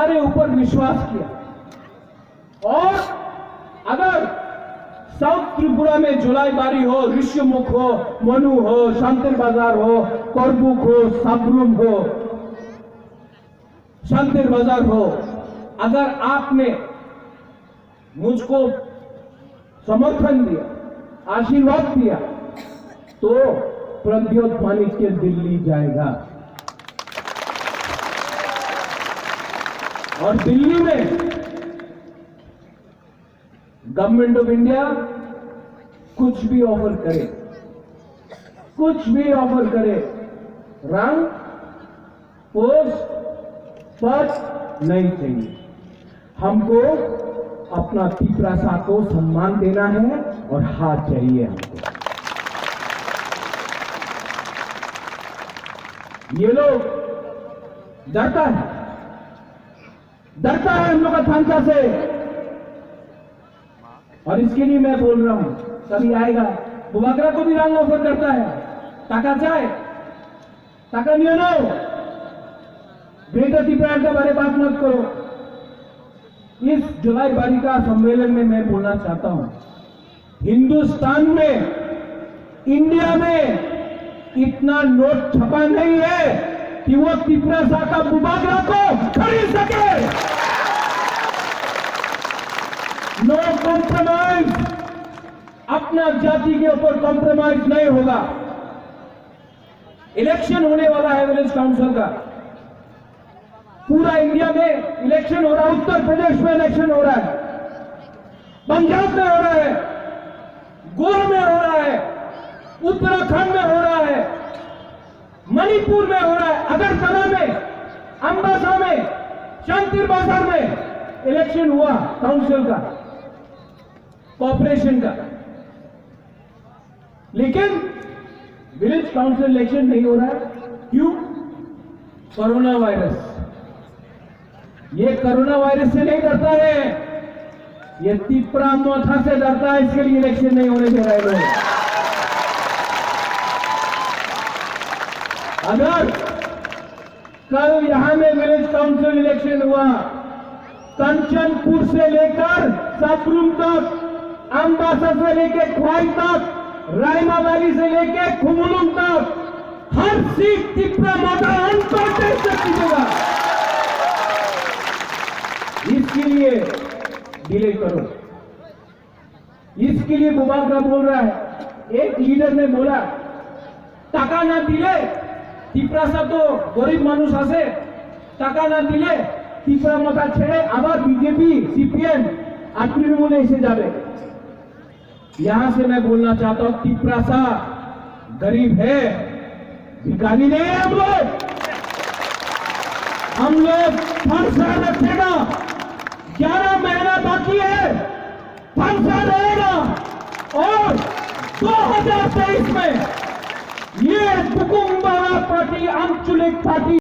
हमारे ऊपर विश्वास किया। और अगर साउथ त्रिपुरा में जोलाईबारी हो, ऋषिमुख हो, मनु हो, शांतिर बाजार हो, करबुक हो, साबरूम हो, शांतिर बाजार हो, अगर आपने मुझको समर्थन दिया, आशीर्वाद दिया, तो प्रद्योत माणिक्य दिल्ली जाएगा। और दिल्ली में गवर्नमेंट ऑफ इंडिया कुछ भी ऑफर करे, कुछ भी ऑफर करे, रंग पोस्ट पद नहीं चाहिए। हमको अपना तिपरासा को सम्मान देना है और हाथ चाहिए हमको। ये लोग डरता है हम लोग का थानसा से, और इसके लिए मैं बोल रहा हूं, कभी आएगा बुबागरा को भी रंग ऑफर करता है, टाका चाहे टाका नहीं नो, ग्रेटर त्रिपुरा के बारे बात मत करो। इस जोलाईबारी का सम्मेलन में मैं बोलना चाहता हूं, हिंदुस्तान में, इंडिया में इतना नोट छपा नहीं है कि वो तिपरासा का बुबागरा को खरीद सके। नो कॉम्प्रोमाइज, अपना जाति के ऊपर कॉम्प्रोमाइज नहीं होगा। इलेक्शन होने वाला है विलेज काउंसिल का, पूरा इंडिया में इलेक्शन हो रहा है। उत्तर प्रदेश में इलेक्शन हो रहा है, पंजाब में हो रहा है, गोवा में हो रहा है, उत्तराखंड में हो रहा है, मणिपुर में हो रहा है, अगरतला में, अंबासा में, शांतिर बाजार में इलेक्शन हुआ काउंसिल का, कॉर्पोरेशन का। लेकिन विलेज काउंसिल इलेक्शन नहीं हो रहा है। क्यों? Corona virus. ये कोरोना वायरस से नहीं डरता है, ये तिपरा मोथा से डरता है, इसके लिए इलेक्शन नहीं होने दे रहे लोग। अगर कल यहां में विलेज काउंसिल इलेक्शन हुआ, कंचनपुर से लेकर साबरूम तक, अंबासा से लेकर ख्वाई तक, रायमा वैली से लेकर खुमुलुंग तक, हर सीट तिपरा मोटा अनकॉन्टेस्ट जीतेगा। इसके लिए डिले करो, इसके लिए बुबागरा बोल रहा है। एक लीडर ने बोला टाका ना दिले तिपरासा तो गरीब मानुष आसे, टाका ना दिले तिपरा मता छेड़े आबार बीजेपी सीपीएम आपकी भी बोले इसे जावे। यहां से मैं बोलना चाहता हूं, तिपरासा गरीब है, भिखारी नहीं है। हम लोग फंसा रखेगा, 11 महीना बाकी है, फंसा रहेगा। और 2023 में ये कुकुम्बारा पार्टी, आंचलिक पार्टी